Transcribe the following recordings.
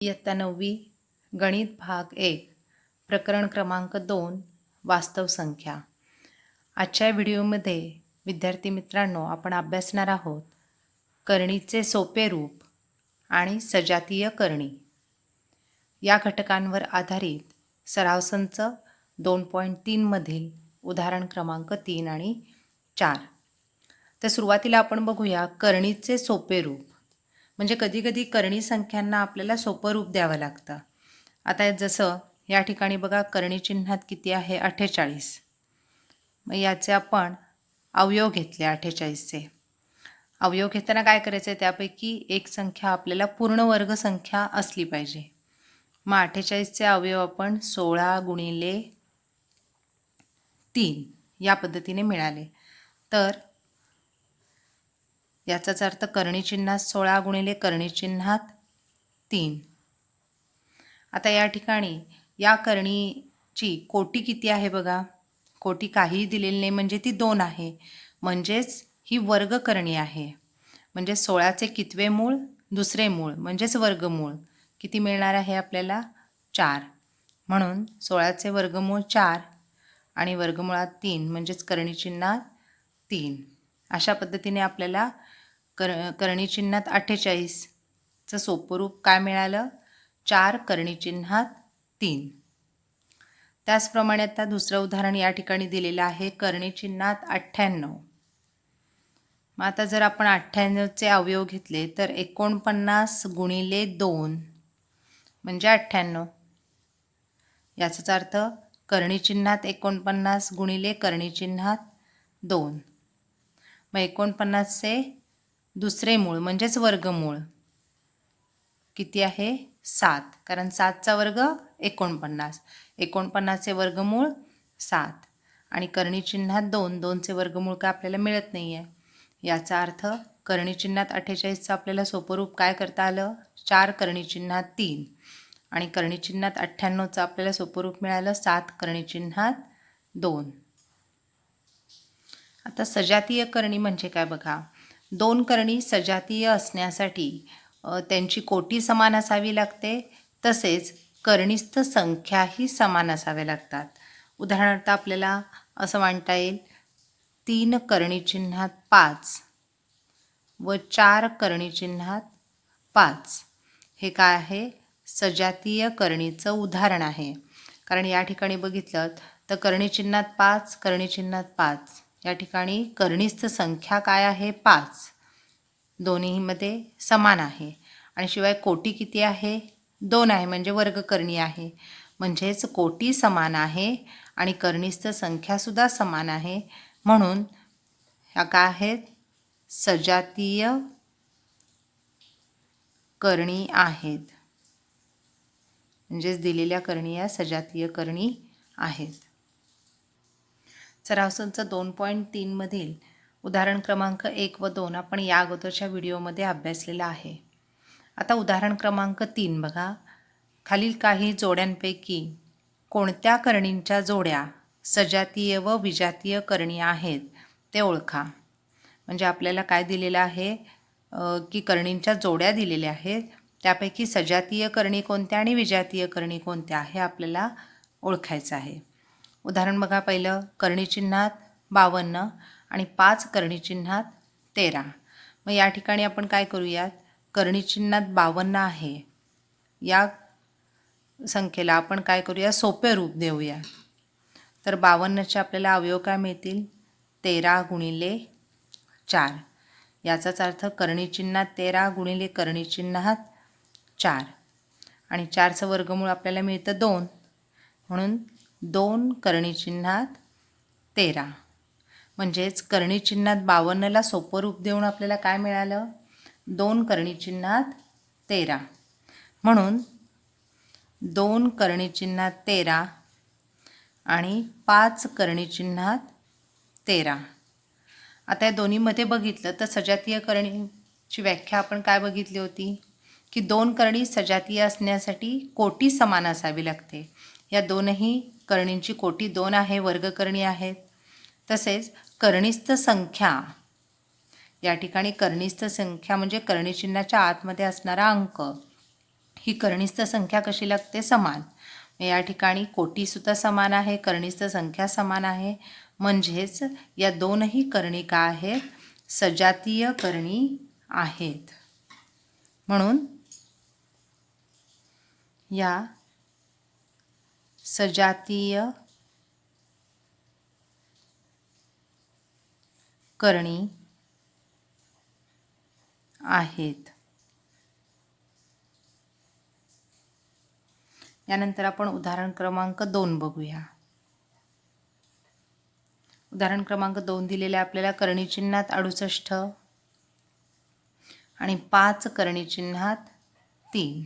इयत्ता 9वी गणित भाग 1 प्रकरण क्रमांक 2 वास्तव संख्या. आजच्या व्हिडिओमध्ये विद्यार्थी मित्रांनो आपण अभ्यासणार आहोत करणीचे सोपे रूप आणि सजातीय करणी या घटकांवर आधारित सराव संच 2.3 मधील उदाहरण क्रमांक 3 आणि 4. तर सुरुवातीला आपण बघूया करणीचे सोपे रूप. म्हणजे कधीकधी करणी संख्यांना आपल्याला सोपं रूप द्यावं लागतं. आता जसं या ठिकाणी बघा करणी चिन्हात किती आहे 48. मग याचे आपण अवयव घेतले 48चे. अवयव घेताना काय करायचं आहे, त्यापैकी एक संख्या आपल्याला पूर्ण वर्ग संख्या असली पाहिजे. मग 48चे अवयव आपण 16 गुणिले 3 या पद्धतीने मिळाले. तर याचाच अर्थ करणी चिन्हात 16 गुणिले करणी चिन्हात 3. आता या ठिकाणी या करणीची कोटी किती आहे बघा. कोटी काहीही दिलेली नाही म्हणजे ती 2 आहे. म्हणजेच ही वर्ग करणी आहे. म्हणजे 16चे कितवे मूळ? दुसरे मूळ म्हणजेच वर्गमूळ. किती मिळणार आहे आपल्याला? 4. म्हणून 16चे वर्गमूळ 4 आणि वर्गमुळात 3 म्हणजेच करणी चिन्हात 3. अशा पद्धतीने आपल्याला करणी चिन्हात 48चं सोपं रूप काय मिळालं? 4 करणी चिन्हात 3. त्याचप्रमाणे आता दुसरं उदाहरण या ठिकाणी दिलेलं आहे करणी चिन्हात 98. मग आता जर आपण 98चे अवयव घेतले तर 49 गुणिले 2 म्हणजे 98. याचाच अर्थ करणी चिन्हात 49 गुणिले करणी चिन्हात 2. मग 49चे दुसरे मूळ म्हणजेच वर्गमूळ किती आहे? 7. कारण 7चा वर्ग 49. 49चे वर्गमूळ 7 आणि करणी चिन्हात 2. 2चे वर्गमूळ काय आपल्याला मिळत नाही आहे. याचा अर्थ करणी चिन्हात 48चं आपल्याला सोपं रूप काय करता आलं? 4 करणी चिन्हात 3 आणि करणी चिन्हात 98चं आपल्याला सोपं रूप मिळालं 7 करणी चिन्हात 2. आता सजातीय करणी म्हणजे काय बघा. 2 करणी सजातीय असण्यासाठी त्यांची कोटी समान असावी लागते, तसेच करणीस्थ संख्याही समान असाव्या लागतात. उदाहरणार्थ आपल्याला असं म्हणता येईल 3 करणी चिन्हात 5 व 4 करणी चिन्हात 5 हे काय आहे? सजातीय करणीचं उदाहरण आहे. कारण या ठिकाणी बघितलं तर करणी चिन्हात 5 करणी चिन्हात 5 या ठिकाणी करणीस्थ संख्या काय आहे? 5. दोन्हीमध्ये समान आहे आणि शिवाय कोटी किती आहे? 2 आहे म्हणजे वर्गकरणी आहे. म्हणजेच कोटी समान आहे आणि करणीस्थ संख्यासुद्धा समान आहे. म्हणून ह्या काय आहेत? सजातीय करणी आहेत. म्हणजेच दिलेल्या करणी या सजातीय करणी आहेत. सराव संच 2.3 मधील उदाहरण क्रमांक 1 व 2 आपण या अगोदरच्या व्हिडिओमध्ये अभ्यासलेला आहे. आता उदाहरण क्रमांक 3 बघा. खालील काही जोड्यांपैकी कोणत्या करणींच्या जोड्या सजातीय व विजातीय करणी आहेत ते ओळखा. म्हणजे आपल्याला काय दिलेलं आहे की करणींच्या जोड्या दिलेल्या आहेत, त्यापैकी सजातीय करणी कोणत्या आणि विजातीय करणी कोणत्या हे आपल्याला ओळखायचं आहे. उदाहरण बघा. पहिलं करणी चिन्हात 52 आणि 5 करणी चिन्हात 13. मग या ठिकाणी आपण काय करूयात, करणी चिन्हात 52 आहे या संख्येला आपण काय करूया, सोपे रूप देऊया. तर 52चे आपल्याला अवयव काय मिळतील? 13 गुणिले 4. याचाच अर्थ करणी चिन्हात 13 गुणिले करणी चिन्हात 4 आणि 4चं वर्गमूळ आपल्याला मिळतं 2. म्हणून 2 करणी चिन्हात 13. म्हणजेच करणी चिन्हात 52ला सोपं रूप देऊन आपल्याला काय मिळालं? 2 करणी चिन्हात 13. म्हणून 2 करणी चिन्हात 13 आणि 5 करणी चिन्हात 13. आता या दोन्हीमध्ये बघितलं तर सजातीय करणीची व्याख्या आपण काय बघितली होती की 2 करणी सजातीय असण्यासाठी कोटी समान असावी लागते. या दोनही करणींची कोटी 2 आहे, वर्गकरणी आहेत. तसेच करणीस्थ संख्या, या ठिकाणी करणीस्थ संख्या म्हणजे करणी चिन्हाच्या आतमध्ये असणारा अंक ही कनिष्ठ संख्या कशी लागते? समान. या ठिकाणी कोटीसुद्धा समान आहे, कनिष्ठ संख्या समान आहे, म्हणजेच या दोनही करणी काय आहेत? सजातीय करणी आहेत. म्हणून या सजातीय करणी आहेत. यानंतर आपण उदाहरण क्रमांक 2 बघूया. उदाहरण क्रमांक 2 दिलेले आपल्याला करणी चिन्हात 68 आणि 5 करणी चिन्हात 3.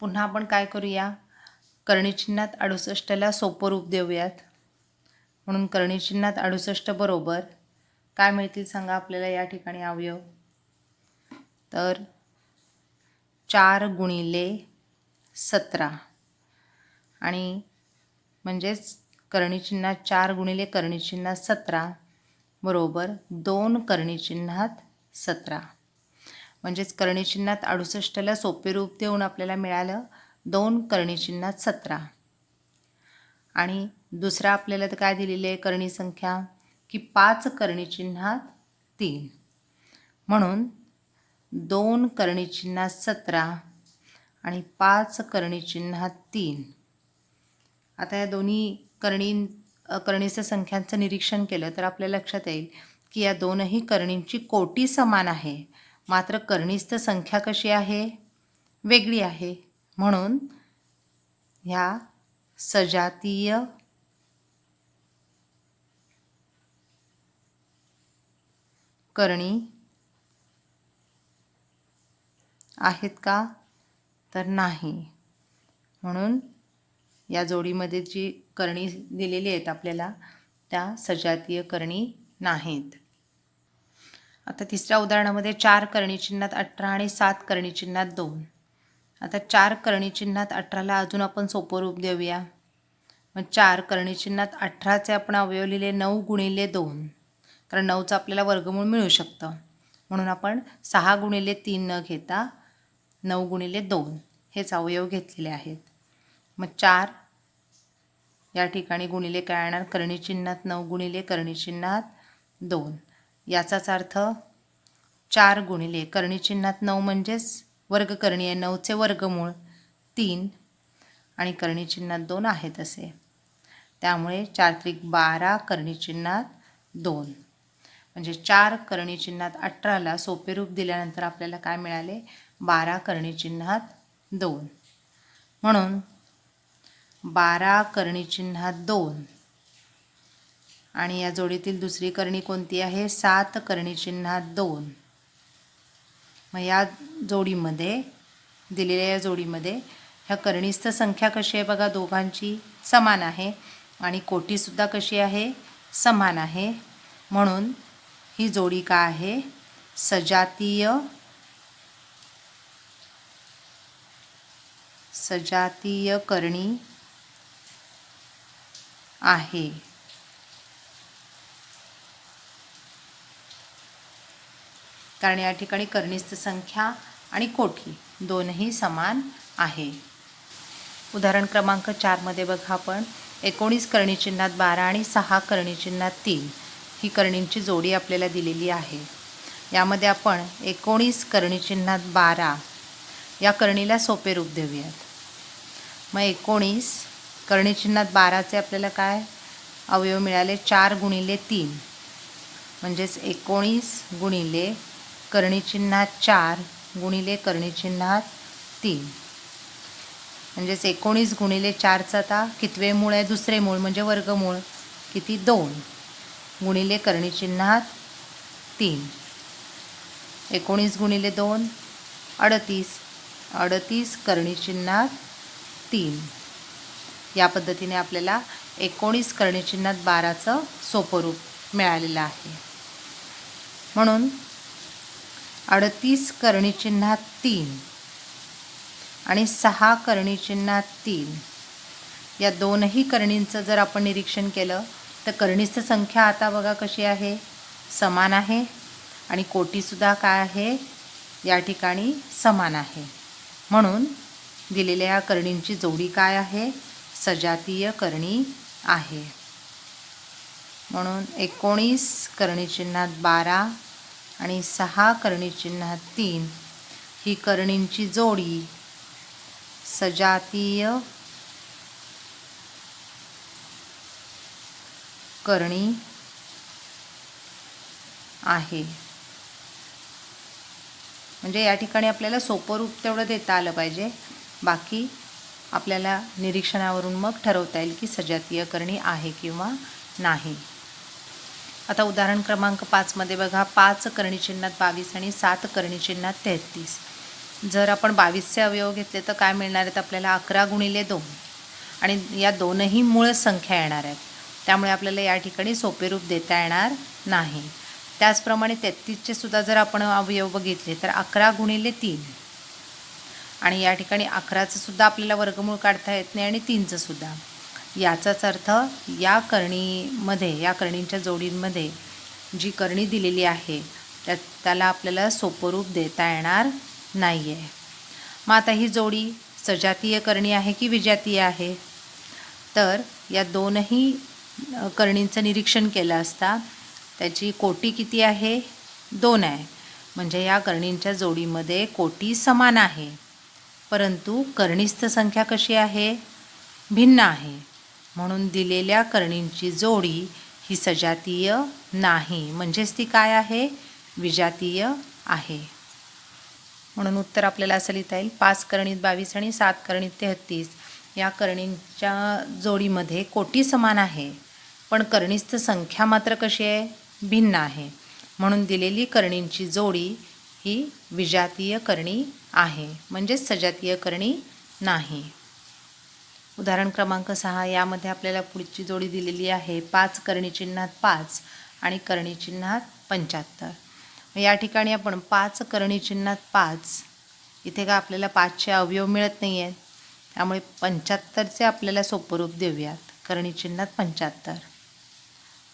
पुन्हा आपण काय करूया? करणी चिन्हात 68ला सोपं रूप देऊयात. म्हणून करणी चिन्हात 68 बरोबर काय मिळतील सांगा आपल्याला या ठिकाणी अवयव? तर 4 गुणिले 17 आणि म्हणजेच करणी चिन्हात 4 गुणिले करणी चिन्हात 17 बरोबर 2 करणी चिन्हात 17. म्हणजेच करणी चिन्हात 68ला सोपे रूप देऊन आपल्याला मिळालं 2 करणी चिन्हात 17. आणि दुसरा आपल्याला तर काय दिलेली आहे करणी संख्या की 5 करणी चिन्हात 3. म्हणून 2 करणी चिन्हात 17 आणि 5 करणी चिन्हात 3. आता या दोन्ही करणीच्या संख्यांचं निरीक्षण केलं तर आपल्या लक्षात येईल की या दोनही करणींची कोटी समान आहे, मात्र कनिष्ठ संख्या कशी आहे? वेगळी आहे. म्हणून ह्या सजातीय करणी आहेत का? तर नाही. म्हणून या जोडीमध्ये जी करणी दिलेली आहेत आपल्याला त्या सजातीय करणी नाहीत. आता तिसऱ्या उदाहरणामध्ये 4 करणी चिन्हात 18 आणि 7 करणी चिन्हात 2. आता 4 करणी चिन्हात 18ला अजून आपण सोपं रूप देऊया. मग 4 करणी चिन्हात 18चे आपण अवयव लिहिले 9 गुणिले 2, कारण 9चं आपल्याला वर्गमूळ मिळू शकतं. म्हणून आपण 6 गुणिले 3 न घेता 9 गुणिले 2 हेच अवयव घेतलेले आहेत. मग 4 या ठिकाणी गुणिले काय येणार? करणी चिन्हात 9 गुणिले करणी चिन्हात 2. याचाच अर्थ 4 गुणिले करणी चिन्हात 9 म्हणजेच वर्गकरणी आहे, 9चे वर्गमूळ 3 आणि करणी चिन्हात 2 आहेत असे. त्यामुळे 4 त्रिक 12 करणी चिन्हात 2. म्हणजे 4 करणी चिन्हात 18ला सोपे रूप दिल्यानंतर आपल्याला काय मिळाले? 12 करणी चिन्हात 2. म्हणून 12 करणी चिन्हात 2 आणि या जोडीतील दुसरी करणी कोणती आहे? 7 करणी चिन्हात 2. मग या जोडीमध्ये दिलेल्या या जोडीमध्ये ह्या कनिष्ठ संख्या कशी आहे बघा? दोघांची समान आहे आणि कोटीसुद्धा कशी आहे? समान आहे. म्हणून ही जोडी काय आहे? सजातीय करणी आहे. कारण या ठिकाणी कनिष्ठ संख्या आणि कोटी दोनही समान आहे. उदाहरण क्रमांक 4 मध्ये बघा आपण 19 करणी चिन्हात 12 आणि 6 करणी चिन्हात 3 ही करणींची जोडी आपल्याला दिलेली आहे. यामध्ये आपण 19 करणी चिन्हात 12 या करणीला सोपे रूप देऊयात. मग 19 करणी चिन्हात 12चे आपल्याला काय अवयव मिळाले? 4 गुणिले 3 म्हणजेच 19 गुणिले करणी चिन्हात 4 गुणिले करणी चिन्हात 3 म्हणजेच 19 गुणिले 4चा आता कितवे मूळ आहे? दुसरे मूळ म्हणजे वर्गमूळ किती? 2 गुणिले करणी चिन्हात 3. 19 गुणिले 2 38. 38 करणी चिन्हात 3. या पद्धतीने आपल्याला 19 करणी चिन्हात 12चं सोपं रूप मिळालेलं आहे. म्हणून 38 करणी चिन्हात 3 आणि 6 करणी चिन्हात 3 या दोनही करणींचं जर आपण निरीक्षण केलं तर कनिष्ठ संख्या आता बघा कशी आहे? समान आहे आणि कोटीसुद्धा काय आहे? या ठिकाणी समान आहे. म्हणून दिलेल्या या करणींची जोडी काय आहे? सजातीय करणी आहे. म्हणून 19 करणी चिन्हात 12 आणि 6 करणी चिन्हात 3 ही करणींची जोडी सजातीय करणी आहे. म्हणजे या ठिकाणी आपल्याला सोपं रूप तेवढं देता आलं पाहिजे, बाकी आपल्याला निरीक्षणावरून मग ठरवता येईल की सजातीय करणी आहे किंवा नाही. आता उदाहरण क्रमांक 5 मध्ये बघा, 5 करणी चिन्हात 22 आणि 7 करणी चिन्हात 33. जर आपण 22चे अवयव घेतले तर काय मिळणार आहेत आपल्याला? 11 गुणिले 2 आणि या दोनही मूळ संख्या येणार आहेत, त्यामुळे आपल्याला या ठिकाणी सोपे रूप देता येणार नाही. त्याचप्रमाणे 33चे सुद्धा जर आपण अवयव बघितले तर 11 गुणिले 3 आणि या ठिकाणी 11चं सुद्धा आपल्याला वर्गमूळ काढता येत नाही आणि 3चं सुद्धा. याचाच अर्थ या करणीमध्ये, या करणींच्या जोडींमध्ये जी करणी दिलेली आहे त्याला आपल्याला सोपं रूप देता येणार नाही आहे. मग आता ही जोडी सजातीय करणी आहे की विजातीय आहे? तर या दोनही करणींचं निरीक्षण केलं असता त्याची कोटी किती आहे? 2 आहे. म्हणजे या करणींच्या जोडीमध्ये कोटी समान आहे, परंतु करणीस्थ संख्या कशी आहे? भिन्न आहे. म्हणून दिलेल्या करणींची जोडी ही सजातीय नाही, म्हणजेच ती काय आहे? विजातीय आहे. म्हणून उत्तर आपल्याला असं लिहिता येईल, 5 करणीत 22 आणि 7 करणीत 33 या करणींच्या जोडीमध्ये कोटी समान आहे, पण करणीस्थ संख्या मात्र कशी आहे? भिन्न आहे. म्हणून दिलेली करणींची जोडी ही विजातीय करणी आहे, म्हणजेच सजातीय करणी नाही. उदाहरण क्रमांक 6 यामध्ये आपल्याला पुढची जोडी दिलेली आहे, 5 करणी चिन्हात 5 आणि करणी चिन्हात 75. या ठिकाणी आपण 5 करणी चिन्हात 5, इथे का आपल्याला 5चे अवयव मिळत नाही आहेत, त्यामुळे 75चे आपल्याला सोपं रूप देऊयात. करणी चिन्हात 75,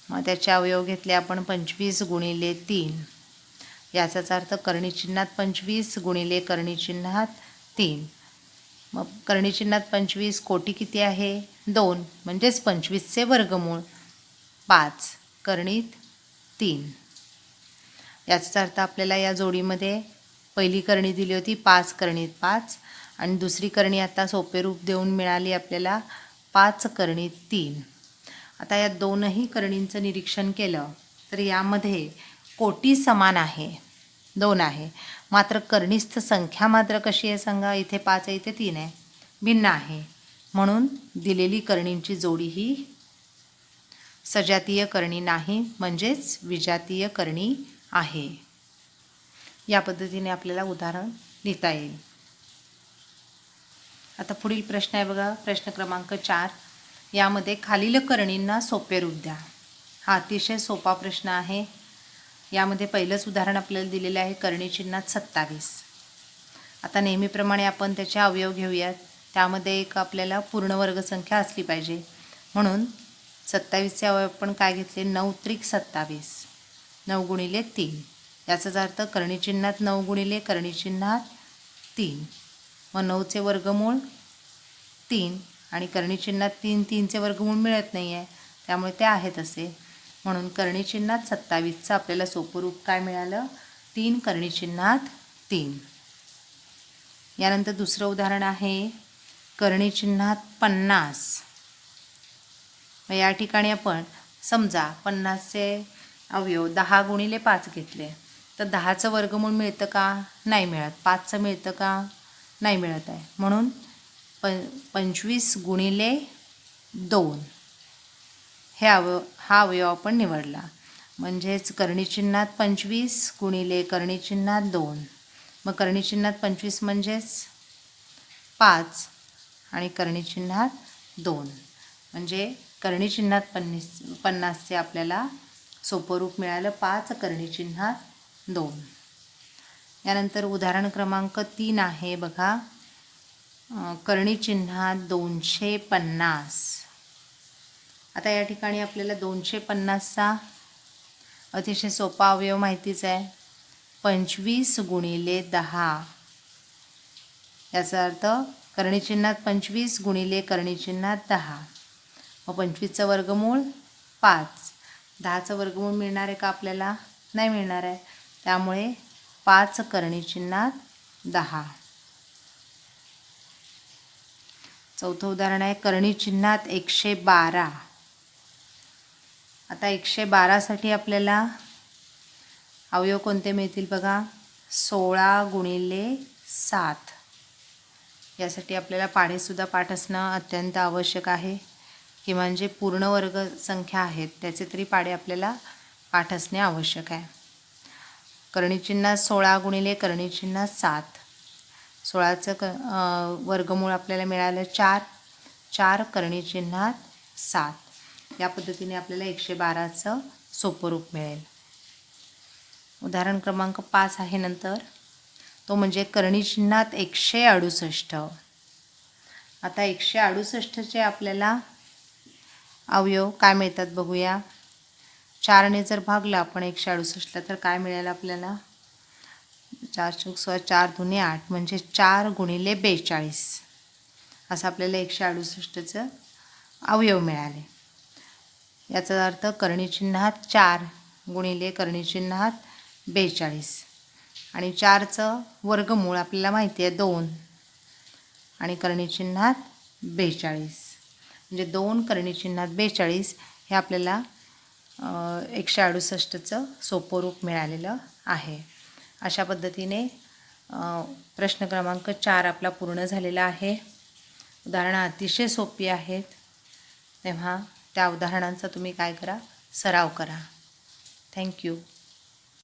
मग त्याचे अवयव घेतले आपण 25 गुणिले 3. याचाच अर्थ करणी चिन्हात 25 गुणिले करणी चिन्हात 3. मग करणी चिन्हात 25 कोटी किती आहे? 2, म्हणजेच 25चे वर्गमूळ 5 करणीत 3. याचा अर्थ आपल्याला या जोडीमध्ये पहिली करणी दिली होती 5 करणीत 5 आणि दुसरी करणी आता सोपे रूप देऊन मिळाली आपल्याला 5 करणीत 3. आता या दोनही करणींचं निरीक्षण केलं तर यामध्ये कोटी समान आहे, 2 आहे, मात्र करणीस्थ संख्या मात्र कशी आहे सांगा? इथे 5 आहे, इथे 3 आहे, भिन्न आहे. म्हणून दिलेली करणींची जोडी ही सजातीय करणी नाही, म्हणजेच विजातीय करणी आहे. या पद्धतीने आपल्याला उदाहरण लिहिता येईल. आता पुढील प्रश्न आहे बघा, प्रश्न क्रमांक 4. यामध्ये खालील करणींना सोपे रूप द्या. हा अतिशय सोपा प्रश्न आहे. यामध्ये पहिलंच उदाहरण आपल्याला दिलेलं आहे करणी चिन्हात 27. आता नेहमीप्रमाणे आपण त्याचे अवयव घेऊयात. त्यामध्ये एक आपल्याला पूर्ण वर्गसंख्या असली पाहिजे, म्हणून 27चे अवयव आपण काय घेतले? 9 त्रिक 27, 9 गुणिले 3. याचाच अर्थ करणी चिन्हात 9 गुणिले करणी चिन्हात 3, मग 9चे वर्गमूळ 3 आणि करणी चिन्हात 3, 3चे वर्गमूळ मिळत नाही आहे, त्यामुळे ते आहेत असे. म्हणून करणी चिन्हात 27चं आपल्याला सोपं रूप काय मिळालं? 3 करणी चिन्हात 3. यानंतर दुसरं उदाहरण आहे करणी चिन्हात 50. या ठिकाणी आपण समजा 50चे अवयव 10 गुणिले 5 घेतले तर 10चं वर्गमूळ मिळतं का? नाही मिळत. 5चं मिळतं का? नाही मिळत आहे. म्हणून 25 गुणिले 2 हा अवयव आपण निवडला. म्हणजेच करणी चिन्हात 25 गुणिले करणी चिन्हात 2. मग करणी चिन्हात 25 म्हणजेच 5 आणि करणी चिन्हात 2. म्हणजे करणी चिन्हात 50चे आपल्याला सोपं रूप मिळालं 5 करणी चिन्हात 2. यानंतर उदाहरण क्रमांक 3 आहे बघा, करणी चिन्हात 250. आता या ठिकाणी आपल्याला 250चा अतिशय सोपा अवयव माहितीच आहे, 25 गुणिले 10. याचा अर्थ करणीचिन्हात 25 गुणिले करणीचिन्हात 10. मग 25चं वर्गमूळ 5. 10चं वर्गमूळ मिळणार आहे का आपल्याला? नाही मिळणार आहे. त्यामुळे 5 करणीचिन्हात 10. चौथं उदाहरण आहे करणीचिन्हात 112. आता 112साठी आपल्याला अवयव कोणते मिळतील बघा. 16 गुणिले 7. यासाठी आपल्याला पाढेसुद्धा पाठ असणं अत्यंत आवश्यक आहे. किमान जे पूर्ण वर्ग संख्या आहेत त्याचे तरी पाढे आपल्याला पाठ असणे आवश्यक आहे. करणीचिन्हात 16 गुणिले करणीचिन्हात 7. 16चं वर्गमूळ आपल्याला मिळालं 4. 4 करणीचिन्हात 7. या पद्धतीने आपल्याला 112चं सोपं रूप मिळेल. उदाहरण क्रमांक 5 आहे नंतर, तो म्हणजे करणीचिन्हात 168. आता 168चे आपल्याला अवयव काय मिळतात बघूया. 4ने जर भागलं आपण 168ला तर काय मिळेल आपल्याला. 4 चौक 16, 4 दुने 8 म्हणजे 4 गुणिले 42 असं आपल्याला 168चं अवयव मिळाले. याचा अर्थ करणीचिन्हात 4 गुणिले करणीचिन्हात 42 आणि 4चं वर्गमूळ आपल्याला माहिती आहे 2 आणि करणीचिन्हात 42 म्हणजे 2 करणीचिन्हात 42 हे आपल्याला 168चं सोपं रूप मिळालेलं आहे. अशा पद्धतीने प्रश्न क्रमांक 4 आपला पूर्ण झालेला आहे. उदाहरणं अतिशय सोपी आहेत, तेव्हा त्या उदाहरणांचा तुम्ही काय करा, सराव करा. थँक्यू.